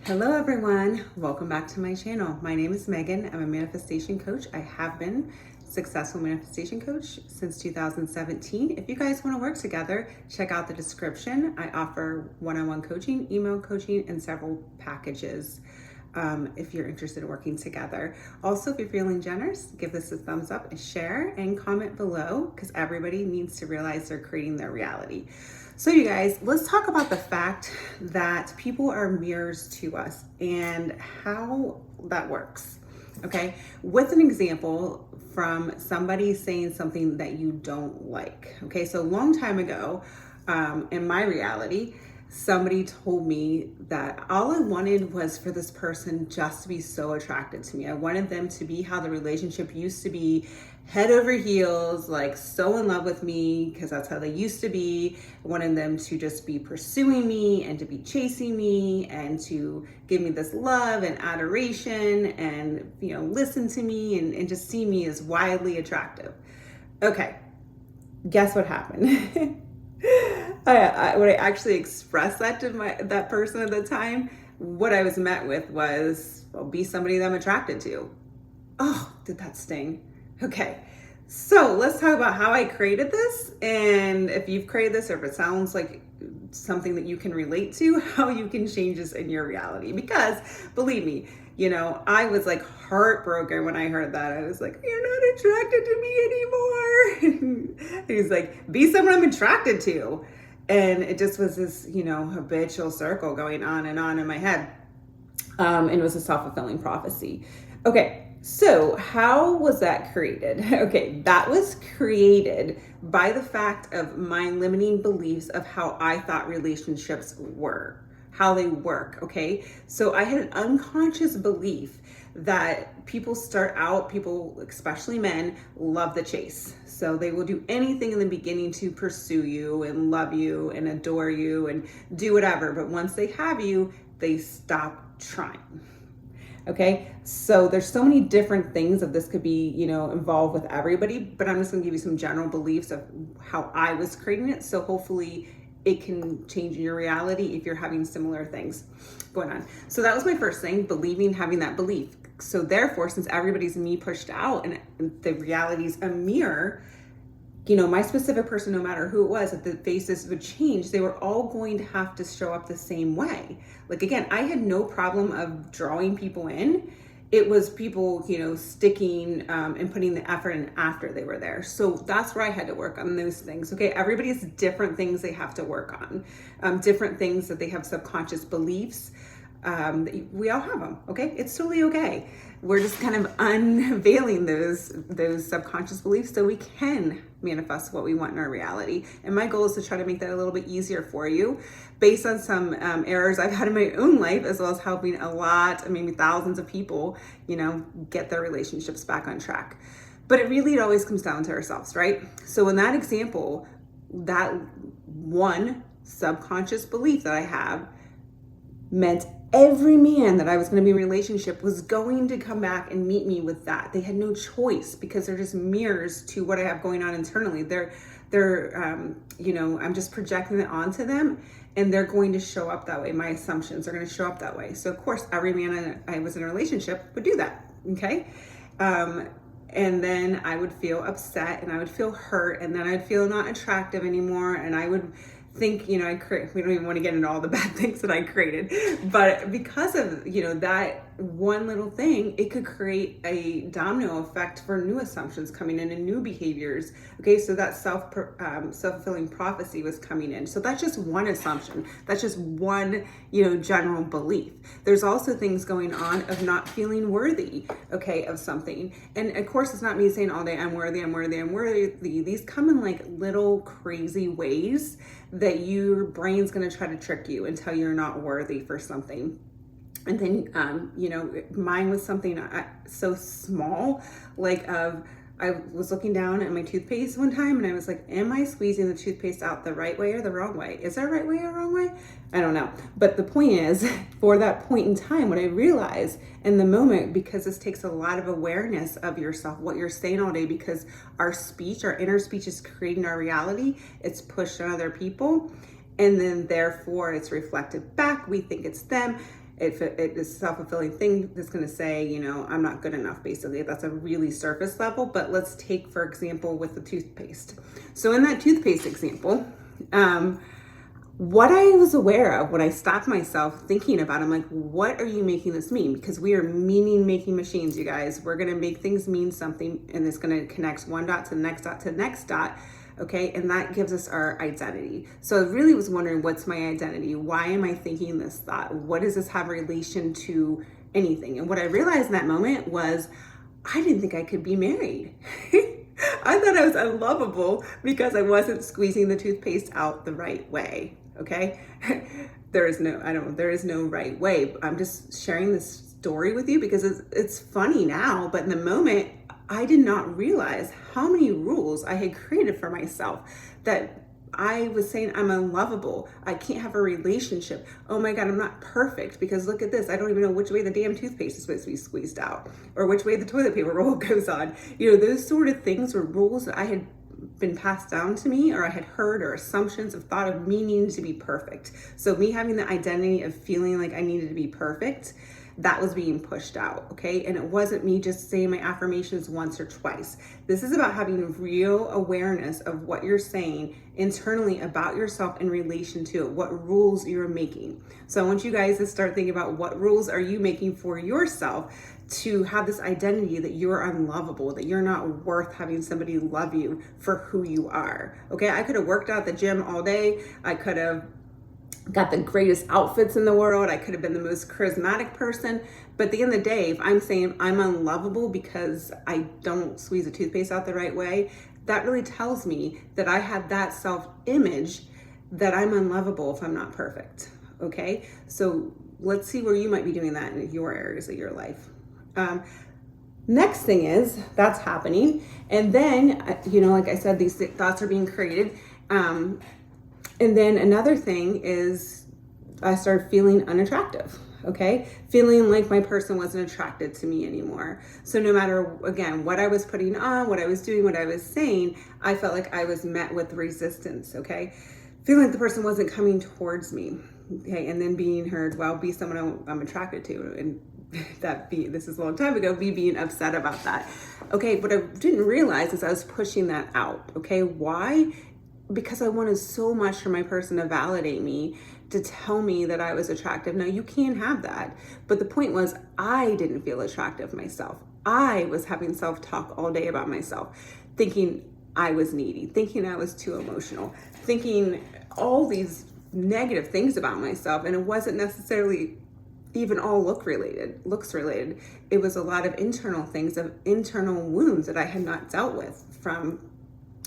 Hello everyone, welcome back to my channel. My name is Megan. I'm a manifestation coach. I have been a successful manifestation coach since 2017. If you guys want to work together, check out the description. I offer one-on-one coaching, email coaching, and several packages if you're interested in working together. Also, if you're feeling generous, give this a thumbs up, and share, and comment below because everybody needs to realize they're creating their reality. So you guys, let's talk about the fact that people are mirrors to us and how that works. Okay, with an example from somebody saying something that you don't like. Okay, so a long time ago, in my reality, somebody told me that all I wanted was for this person just to be so attracted to me. I wanted them to be how the relationship used to be, head over heels, like so in love with me, because that's how they used to be. I wanted them to just be pursuing me and to be chasing me and to give me this love and adoration and, listen to me and just see me as wildly attractive. Okay, guess what happened? When I actually expressed that to that person at the time, what I was met with was, well, be somebody that I'm attracted to. Oh, did that sting? Okay, so let's talk about how I created this, and if you've created this, or if it sounds like something that you can relate to, how you can change this in your reality. Because believe me, I was like heartbroken when I heard that. I was like, you're not attracted to me anymore. He's like, be someone I'm attracted to. And it just was this, habitual circle going on in my head. And it was a self-fulfilling prophecy. Okay. So how was that created? Okay, that was created by the fact of my limiting beliefs of how I thought relationships were, how they work, okay? So I had an unconscious belief that people, especially men, love the chase. So they will do anything in the beginning to pursue you and love you and adore you and do whatever. But once they have you, they stop trying. Okay, so there's so many different things that this could be, involved with everybody, but I'm just gonna give you some general beliefs of how I was creating it. So hopefully it can change your reality if you're having similar things going on. So that was my first thing, having that belief. So therefore, since everybody's me pushed out and the reality's a mirror, my specific person, no matter who it was, if the faces would change, they were all going to have to show up the same way. Like, again, I had no problem of drawing people in. It was people, sticking and putting the effort in after they were there. So that's where I had to work on those things. Okay, everybody has different things they have to work on, different things that they have subconscious beliefs. We all have them. Okay, it's totally okay. We're just kind of unveiling those subconscious beliefs so we can manifest what we want in our reality. And my goal is to try to make that a little bit easier for you based on some errors I've had in my own life, as well as helping a lot, maybe thousands of people, get their relationships back on track. But it always comes down to ourselves, right? So in that example, that one subconscious belief that I have meant every man that I was going to be in a relationship was going to come back and meet me with that. They had no choice because they're just mirrors to what I have going on internally. I'm just projecting it onto them, and they're going to show up that way. My assumptions are going to show up that way. So of course, every man I was in a relationship would do that. Okay. And then I would feel upset and I would feel hurt, and then I'd feel not attractive anymore. And I would think, we don't even want to get into all the bad things that I created, but because of, that one little thing, it could create a domino effect for new assumptions coming in and new behaviors. Okay, so that self-fulfilling prophecy was coming in. So that's just one assumption. That's just one, general belief. There's also things going on of not feeling worthy, okay, of something. And of course, it's not me saying all day, I'm worthy, I'm worthy, I'm worthy. These come in like little crazy ways that your brain's going to try to trick you and tell you you're not worthy for something. And then, mine was something so small, I was looking down at my toothpaste one time and I was like, am I squeezing the toothpaste out the right way or the wrong way? Is there a right way or wrong way? I don't know. But the point is, for that point in time, what I realized in the moment, because this takes a lot of awareness of yourself, what you're saying all day, because our inner speech is creating our reality. It's pushed on other people. And then therefore it's reflected back. We think it's them. It is a self-fulfilling thing that's going to say, you know, I'm not good enough, basically. That's a really surface level. But let's take, for example, with the toothpaste. So in that toothpaste example, what I was aware of when I stopped myself thinking about, I'm like, what are you making this mean? Because we are meaning making machines, you guys. We're going to make things mean something, and it's going to connect one dot to the next dot to the next dot. Okay, and that gives us our identity. So I really was wondering, what's my identity? Why am I thinking this thought? What does this have relation to anything? And what I realized in that moment was, I didn't think I could be married. I thought I was unlovable because I wasn't squeezing the toothpaste out the right way. Okay, there is no right way. I'm just sharing this story with you because it's funny now, but in the moment, I did not realize how many rules I had created for myself, that I was saying I'm unlovable. I can't have a relationship. Oh my God, I'm not perfect because look at this. I don't even know which way the damn toothpaste is supposed to be squeezed out or which way the toilet paper roll goes on. You know, those sort of things were rules that I had been passed down to me, or I had heard, or assumptions of thought of me needing to be perfect. So me having the identity of feeling like I needed to be perfect, that was being pushed out, okay? And it wasn't me just saying my affirmations once or twice. This is about having real awareness of what you're saying internally about yourself in relation to it, what rules you're making. So I want you guys to start thinking about, what rules are you making for yourself to have this identity that you're unlovable, that you're not worth having somebody love you for who you are, okay? I could have worked out at the gym all day. I could have got the greatest outfits in the world. I could have been the most charismatic person. But at the end of the day, if I'm saying I'm unlovable because I don't squeeze a toothpaste out the right way, that really tells me that I have that self-image that I'm unlovable if I'm not perfect. Okay? So let's see where you might be doing that in your areas of your life. Next thing is, that's happening. And then, you know, like I said, these thoughts are being created. And then another thing is, I started feeling unattractive, okay? Feeling like my person wasn't attracted to me anymore. So no matter, again, what I was putting on, what I was doing, what I was saying, I felt like I was met with resistance, okay? Feeling like the person wasn't coming towards me, okay? And then being heard, well, be someone I'm attracted to. And this is a long time ago, me being upset about that. Okay, what I didn't realize is I was pushing that out, okay? Why? Because I wanted so much for my person to validate me, to tell me that I was attractive. Now, you can have that, but the point was, I didn't feel attractive myself. I was having self-talk all day about myself, thinking I was needy, thinking I was too emotional, thinking all these negative things about myself, and it wasn't necessarily even all looks related. It was a lot of internal things, of internal wounds that I had not dealt with from,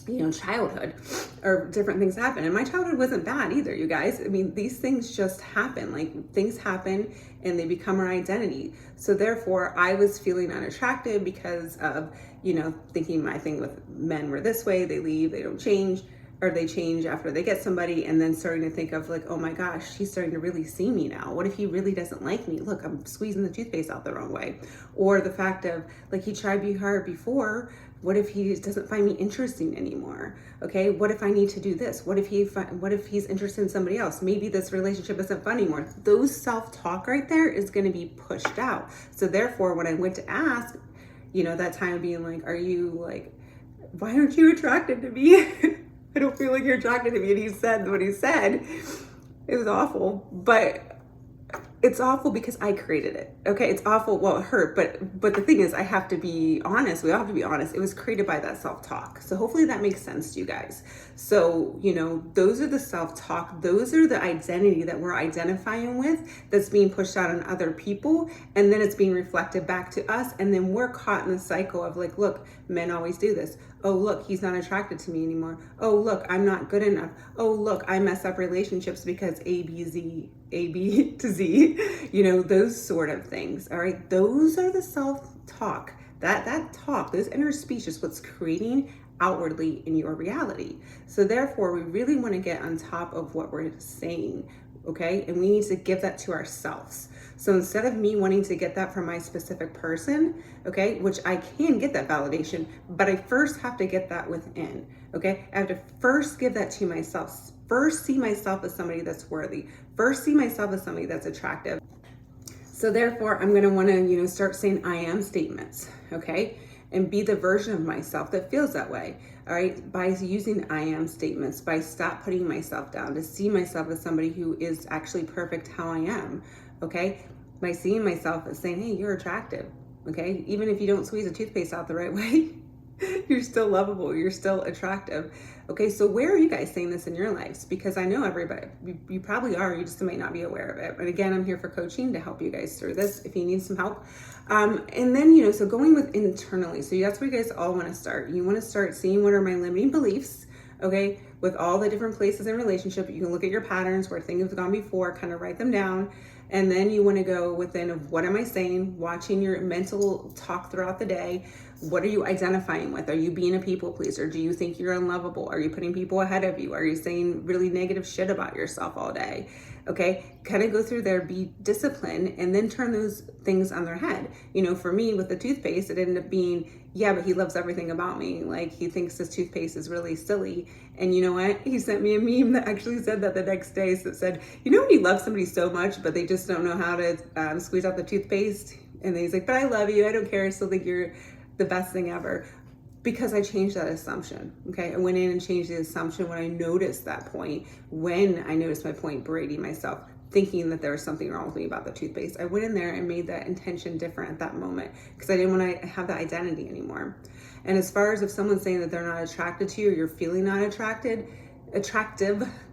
you know, childhood, or different things happen. And my childhood wasn't bad either, you guys. I mean, these things just happen. Like, things happen and they become our identity. So therefore, I was feeling unattractive because of, you know, thinking my thing with men were this way, they leave, they don't change, or they change after they get somebody, and then starting to think of like, oh my gosh, he's starting to really see me now. What if he really doesn't like me? Look, I'm squeezing the toothpaste out the wrong way. Or the fact of, like, he tried to be hard before. What if he doesn't find me interesting anymore? Okay, what if I need to do this? What if he's interested in somebody else? Maybe this relationship isn't fun anymore. Those self-talk right there is going to be pushed out. So therefore, when I went to ask, you know, that time of being like, are you like, why aren't you attracted to me? I don't feel like you're attracted to me. And he said what he said. It was awful, but it's awful because I created it. Okay, it's awful. Well, it hurt, but the thing is, I have to be honest. We all have to be honest. It was created by that self-talk. So hopefully that makes sense to you guys. So, you know, those are the self-talk. Those are the identity that we're identifying with, that's being pushed out on other people, and then it's being reflected back to us, and then we're caught in the cycle of like, look, men always do this. Oh, look, he's not attracted to me anymore. Oh, look, I'm not good enough. Oh, look, I mess up relationships because A, B to Z, you know, those sort of things. All right. Those are the self-talk, that talk, those inner speech is what's creating outwardly in your reality. So therefore, we really want to get on top of what we're saying. Okay. And we need to give that to ourselves. So instead of me wanting to get that from my specific person, okay, which I can get that validation, but I first have to get that within, okay? I have to first give that to myself. First see myself as somebody that's worthy. First see myself as somebody that's attractive. So therefore, I'm going to want to, start saying I am statements, okay? And be the version of myself that feels that way, all right? By using I am statements, by stop putting myself down, to see myself as somebody who is actually perfect how I am, okay? By seeing myself as saying, hey, you're attractive, okay? Even if you don't squeeze a toothpaste out the right way, you're still lovable, you're still attractive. Okay, so where are you guys saying this in your lives? Because I know everybody, you probably are, you just might not be aware of it. And again, I'm here for coaching to help you guys through this if you need some help. And then, so going with internally, so that's where you guys all want to start. You want to start seeing what are my limiting beliefs, okay? With all the different places in relationship, you can look at your patterns where things have gone before, kind of write them down. And then you want to go within of what am I saying, watching your mental talk throughout the day. What are you identifying with? Are you being a people pleaser? Do you think you're unlovable? Are you putting people ahead of you? Are you saying really negative shit about yourself all day? Okay, kind of go through there, be disciplined, and then turn those things on their head. For me with the toothpaste, it ended up being, yeah, but he loves everything about me. Like he thinks this toothpaste is really silly. And you know what? He sent me a meme that actually said that the next day. So it said, when you love somebody so much, but they just don't know how to squeeze out the toothpaste. And then he's like, but I love you. I don't care. I still think you're the best thing ever. Because I changed that assumption, okay? I went in and changed the assumption when I noticed that point, when I noticed my point berating myself, thinking that there was something wrong with me about the toothpaste. I went in there and made that intention different at that moment because I didn't want to have that identity anymore. And as far as if someone's saying that they're not attracted to you or you're feeling not attractive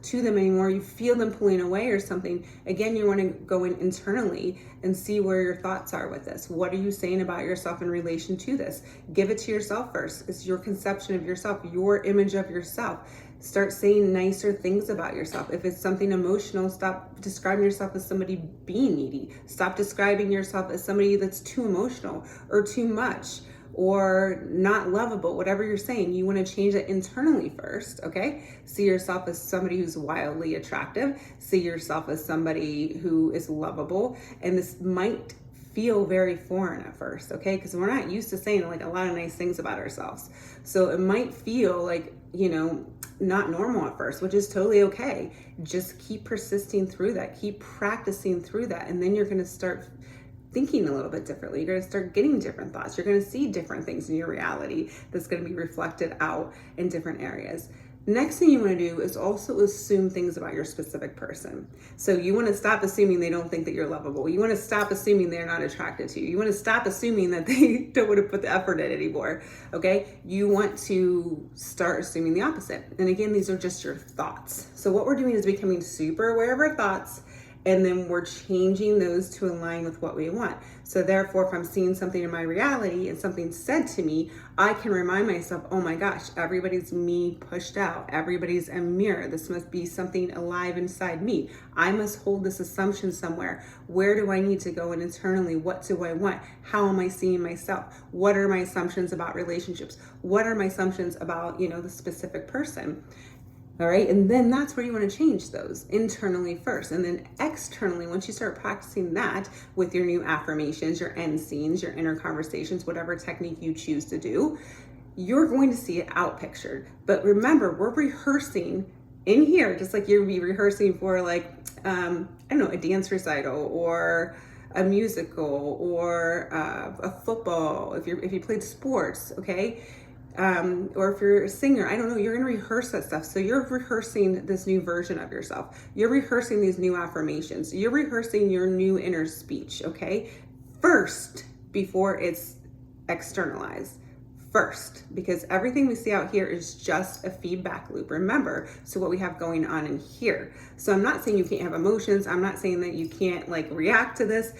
to them anymore, you feel them pulling away or something, again, you want to go in internally and see where your thoughts are with this. What are you saying about yourself in relation to this? Give it to yourself first. It's your conception of yourself, your image of yourself. Start saying nicer things about yourself. If it's something emotional, stop describing yourself as somebody being needy. Stop describing yourself as somebody that's too emotional or too much or not lovable. Whatever you're saying, you want to change it internally first, okay? See yourself as somebody who's wildly attractive. See yourself as somebody who is lovable. And this might feel very foreign at first, okay? Because we're not used to saying like a lot of nice things about ourselves. So it might feel like, not normal at first, which is totally okay. Just keep persisting through that. Keep practicing through that. And then you're going to start thinking a little bit differently. You're going to start getting different thoughts. You're going to see different things in your reality that's going to be reflected out in different areas. Next thing you want to do is also assume things about your specific person. So you want to stop assuming they don't think that you're lovable. You want to stop assuming they're not attracted to you. You want to stop assuming that they don't want to put the effort in anymore. Okay? You want to start assuming the opposite. And again, these are just your thoughts. So what we're doing is becoming super aware of our thoughts, and then we're changing those to align with what we want. So therefore, if I'm seeing something in my reality and something said to me, I can remind myself, oh my gosh, everybody's me pushed out. Everybody's a mirror. This must be something alive inside me. I must hold this assumption somewhere. Where do I need to go? And internally, what do I want? How am I seeing myself? What are my assumptions about relationships? What are my assumptions about, the specific person? All right. And then that's where you want to change those internally first. And then externally, once you start practicing that with your new affirmations, your end scenes, your inner conversations, whatever technique you choose to do, you're going to see it out pictured. But remember, we're rehearsing in here, just like you'd be rehearsing for like, a dance recital or a musical or a football, if you played sports, okay? Or if you're a singer, I don't know, you're going to rehearse that stuff. So you're rehearsing this new version of yourself. You're rehearsing these new affirmations. You're rehearsing your new inner speech, okay? First, before it's externalized. First, because everything we see out here is just a feedback loop. Remember, so what we have going on in here. So I'm not saying you can't have emotions. I'm not saying that you can't react to this.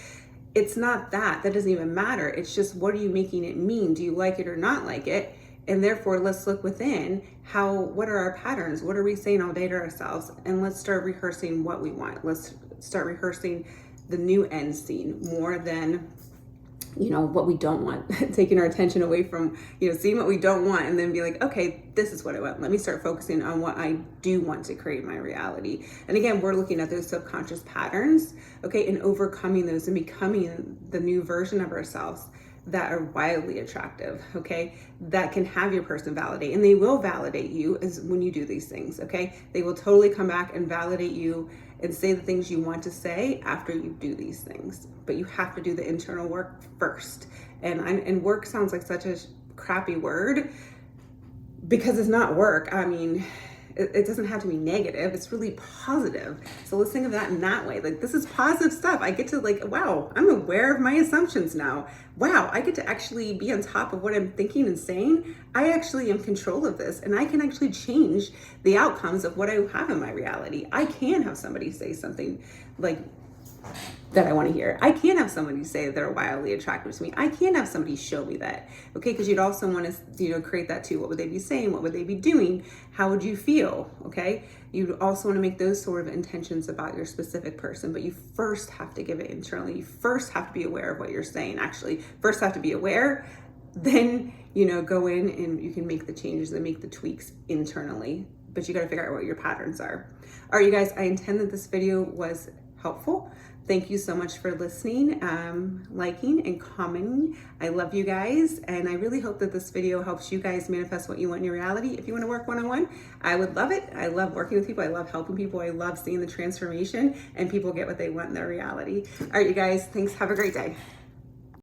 It's not that. That doesn't even matter. It's just, what are you making it mean? Do you like it or not like it? And therefore, let's look within what are our patterns? What are we saying all day to ourselves? And let's start rehearsing what we want. Let's start rehearsing the new end scene more than, what we don't want, taking our attention away from, seeing what we don't want and then be like, okay, this is what I want. Let me start focusing on what I do want to create my reality. And again, we're looking at those subconscious patterns, okay, and overcoming those and becoming the new version of ourselves that are wildly attractive, okay, that can have your person validate. And they will validate you as when you do these things, okay? They will totally come back and validate you and say the things you want to say after you do these things. But you have to do the internal work first. And work sounds like such a crappy word because it's not work. I mean, it doesn't have to be negative. It's really positive. So let's think of that in that way. Like, this is positive stuff. I get to like, wow, I'm aware of my assumptions now. Wow, I get to actually be on top of what I'm thinking and saying. I actually am in control of this, and I can actually change the outcomes of what I have in my reality. I can have somebody say something like that I want to hear. I can have somebody say they're wildly attractive to me. I can have somebody show me that. Okay, because you'd also want to, create that too. What would they be saying? What would they be doing? How would you feel? Okay, you'd also want to make those sort of intentions about your specific person, but you first have to give it internally. You first have to be aware of what you're saying. Actually, first have to be aware, then, go in and you can make the changes and make the tweaks internally, but you got to figure out what your patterns are. All right, you guys, I intend that this video was helpful. Thank you so much for listening, liking and commenting. I love you guys, and I really hope that this video helps you guys manifest what you want in your reality. If you want to work one-on-one, I would love it. I love working with people. I love helping people. I love seeing the transformation and people get what they want in their reality. All right, you guys, thanks. Have a great day.